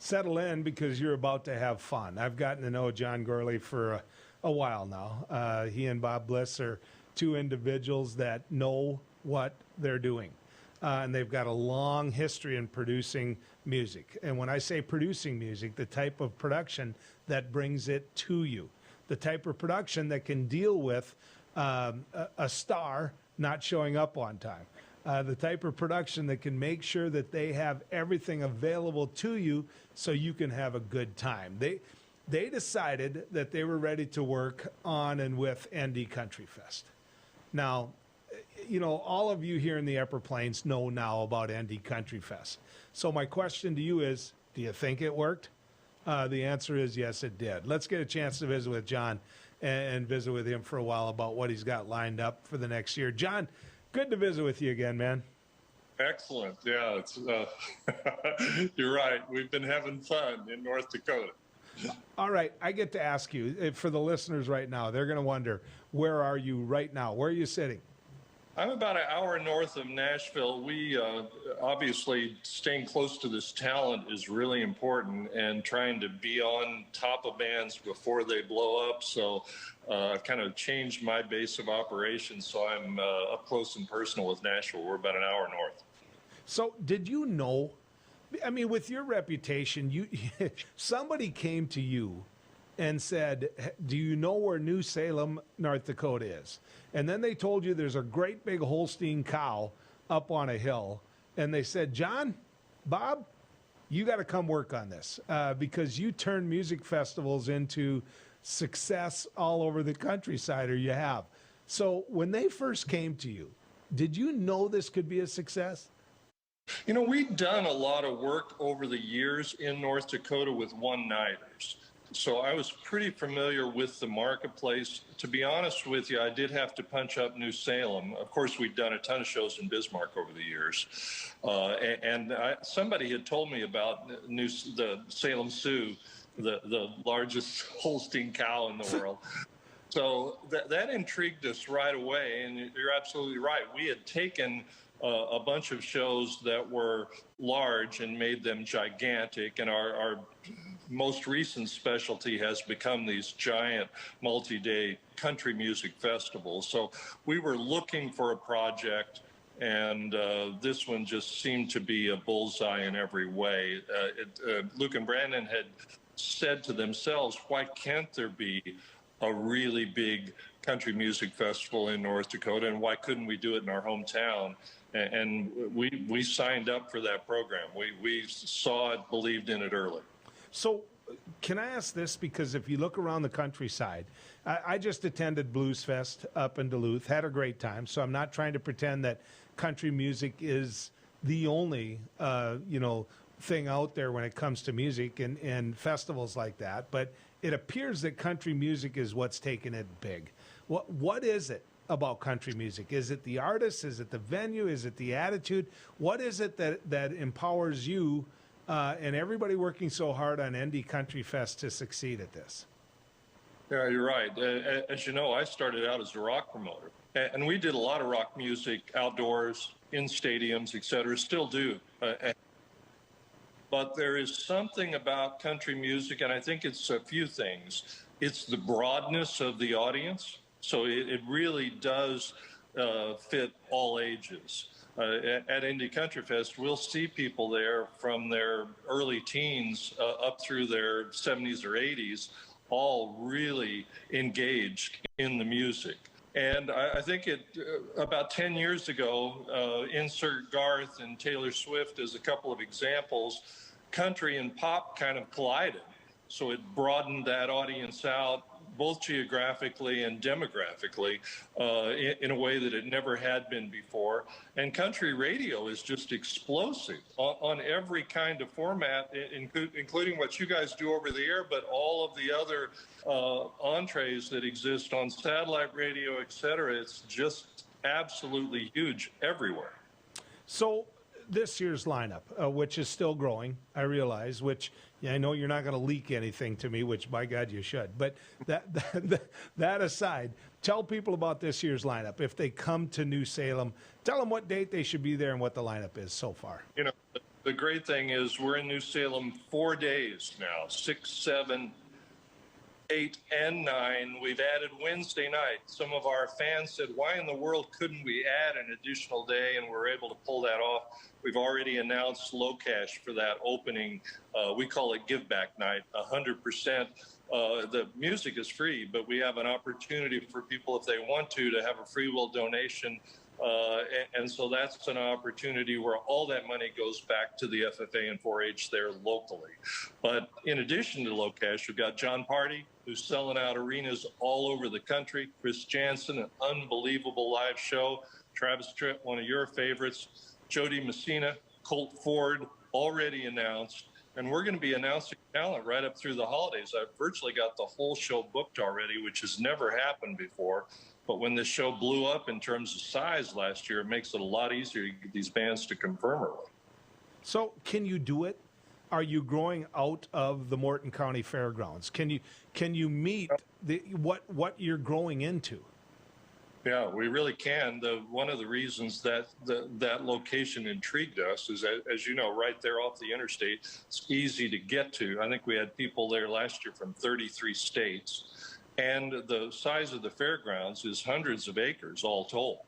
settle in because you're about to have fun. I've gotten to know John Gourley for a while now. He and Bob Bliss are two individuals that know what they're doing. And they've got a long history in producing music. And when I say producing music, the type of production that brings it to you, the type of production that can deal with a star not showing up on time, the type of production that can make sure that they have everything available to you so you can have a good time. They decided that they were ready to work on and with ND Country Fest. Now, you know, all of you here in the Upper Plains know now about ND Country Fest. So my question to you is, do you think it worked? The answer is yes, it did. Let's get a chance to visit with John and visit with him for a while about what he's got lined up for the next year. John, good to visit with you again, man. Excellent. Yeah, it's you're right. We've been having fun in North Dakota. All right, I get to ask you, for the listeners right now, they're going to wonder, where are you right now? Where are you sitting? I'm about an hour north of Nashville. We obviously staying close to this talent is really important, and trying to be on top of bands before they blow up. So I've kind of changed my base of operations, so I'm up close and personal with Nashville. We're about an hour north. So did you know, I mean, with your reputation, you somebody came to you and said, do you know where New Salem, North Dakota is? And then they told you there's a great big Holstein cow up on a hill. And they said, John, Bob, you got to come work on this because you turn music festivals into success all over the countryside, or you have. So when they first came to you, did you know this could be a success? You know, we've done a lot of work over the years in North Dakota with one-nighters. So I was pretty familiar with the marketplace. To be honest with you, I did have to punch up New Salem. Of course, we've done a ton of shows in Bismarck over the years. Somebody had told me about the Salem Sioux, the largest Holstein cow in the world. So that intrigued us right away, and you're absolutely right. We had taken a bunch of shows that were large and made them gigantic, and our most recent specialty has become these giant multi-day country music festivals. So we were looking for a project, and this one just seemed to be a bullseye in every way. Luke and Brandon had said to themselves, why can't there be a really big country music festival in North Dakota, and why couldn't we do it in our hometown? And we signed up for that program. We saw it, believed in it early. So can I ask this? Because if you look around the countryside, I just attended Blues Fest up in Duluth, had a great time. So I'm not trying to pretend that country music is the only, thing out there when it comes to music and festivals like that. But it appears that country music is what's taking it big. What is it about country music? Is it the artist? Is it the venue? Is it the attitude? What is it that empowers you and everybody working so hard on ND Country Fest to succeed at this? Yeah, you're right. As you know, I started out as a rock promoter, and we did a lot of rock music outdoors, in stadiums, et cetera, still do. But there is something about country music, and I think it's a few things. It's the broadness of the audience. So it really does fit all ages. At Indie Country Fest, we'll see people there from their early teens up through their 70s or 80s, all really engaged in the music. And I think about 10 years ago, insert Garth and Taylor Swift as a couple of examples, country and pop kind of collided. So it broadened that audience out, both geographically and demographically, in a way that it never had been before. And country radio is just explosive on every kind of format, including what you guys do over the air, but all of the other entrees that exist on satellite radio, et cetera. It's just absolutely huge everywhere. So this year's lineup, which is still growing, I realize, which I know you're not going to leak anything to me, which by God you should. But that aside, tell people about this year's lineup. If they come to New Salem, tell them what date they should be there and what the lineup is so far. You know, The great thing is we're in New Salem 4 days now, 6, 7, 8, and 9. We've added Wednesday night. Some of our fans said, why in the world couldn't we add an additional day? And we're able to pull that off. We've already announced low cash for that opening. We call it Give Back Night, 100%. The music is free, but we have an opportunity for people, if they want to have a free will donation. And so that's an opportunity where all that money goes back to the FFA and 4-H there locally. But in addition to low cash, we've got John Party, who's selling out arenas all over the country. Chris Jansen, an unbelievable live show. Travis Tritt, one of your favorites. Jody Messina, Colt Ford, already announced. And we're going to be announcing talent right up through the holidays. I've virtually got the whole show booked already, which has never happened before. But when this show blew up in terms of size last year, it makes it a lot easier to get these bands to confirm early. So can you do it? Are you growing out of the Morton County Fairgrounds? Can you meet what you're growing into? Yeah, we really can. One of the reasons that that location intrigued us is, as you know, right there off the interstate. It's easy to get to. I think we had people there last year from 33 states. And the size of the fairgrounds is hundreds of acres all told.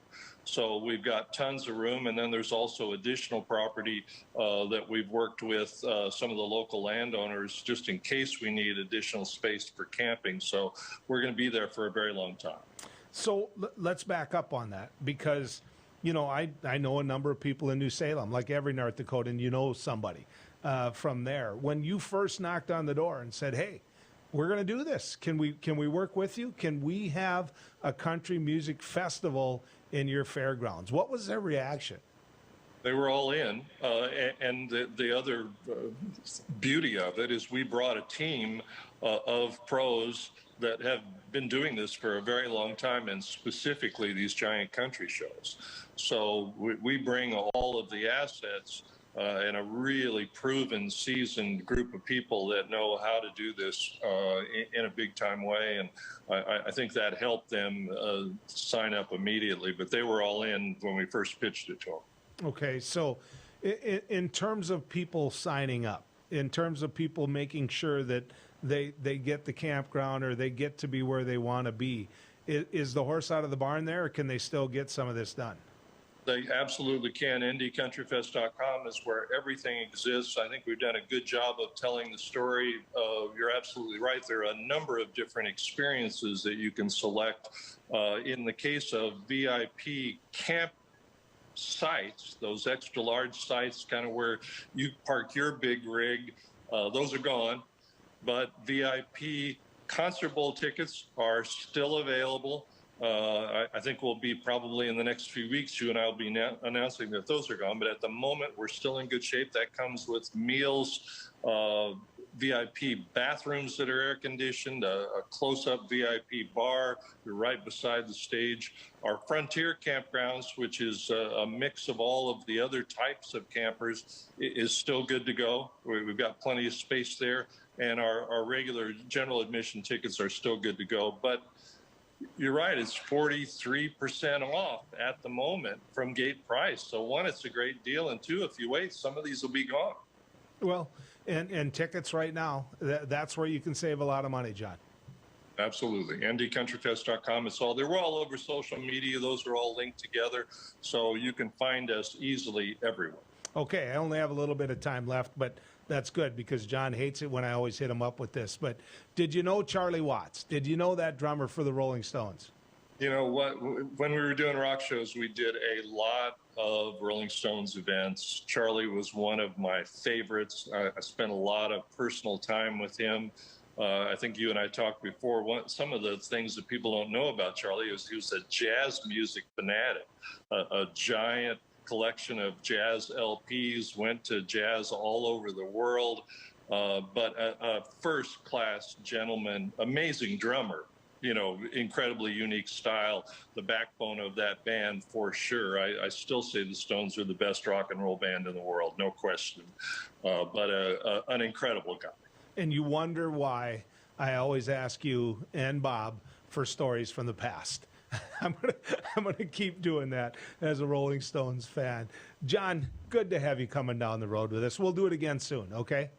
So we've got tons of room, and then there's also additional property that we've worked with some of the local landowners just in case we need additional space for camping. So we're going to be there for a very long time. So let's back up on that, because, you know, I know a number of people in New Salem, like every North Dakotan, you know somebody from there. When you first knocked on the door and said, hey, we're going to do this, can we work with you? Can we have a country music festival in your fairgrounds? What was their reaction? They were all in, and the other beauty of it is we brought a team of pros that have been doing this for a very long time, and specifically these giant country shows. So we bring all of the assets and a really proven, seasoned group of people that know how to do this in a big-time way, and I think that helped them sign up immediately. But they were all in when we first pitched it to them. Okay, so in terms of people signing up, in terms of people making sure that they get the campground or they get to be where they want to be, is the horse out of the barn there, or can they still get some of this done? They absolutely can. NDCountryFest.com is where everything exists. I think we've done a good job of telling the story. You're absolutely right. There are a number of different experiences that you can select. In the case of VIP camp sites, those extra large sites, kind of where you park your big rig, those are gone. But VIP concert bowl tickets are still available. I think we'll be probably in the next few weeks, you and I will be announcing that those are gone. But at the moment, we're still in good shape. That comes with meals, VIP bathrooms that are air conditioned, a close-up VIP bar right beside the stage. Our Frontier campgrounds, which is a mix of all of the other types of campers, is still good to go. We've got plenty of space there. And our regular general admission tickets are still good to go. But you're right, it's 43% off at the moment from gate price. So one, it's a great deal. And two, if you wait, some of these will be gone. Well, and tickets right now, that's where you can save a lot of money, John. Absolutely. NDCountryFest.com. We're all over social media. Those are all linked together. So you can find us easily everywhere. Okay, I only have a little bit of time left, but that's good because John hates it when I always hit him up with this. But did you know Charlie Watts? Did you know that drummer for the Rolling Stones? You know what? When we were doing rock shows, we did a lot of Rolling Stones events. Charlie was one of my favorites. I spent a lot of personal time with him. I think you and I talked before. Some of the things that people don't know about Charlie is he was a jazz music fanatic, a giant collection of jazz LPs, went to jazz all over the world, but a first-class gentleman, amazing drummer, you know, incredibly unique style, the backbone of that band for sure. I still say the Stones are the best rock and roll band in the world, no question, but an incredible guy. And you wonder why I always ask you and Bob for stories from the past. I'm I'm going to keep doing that as a Rolling Stones fan. John, good to have you coming down the road with us. We'll do it again soon, okay?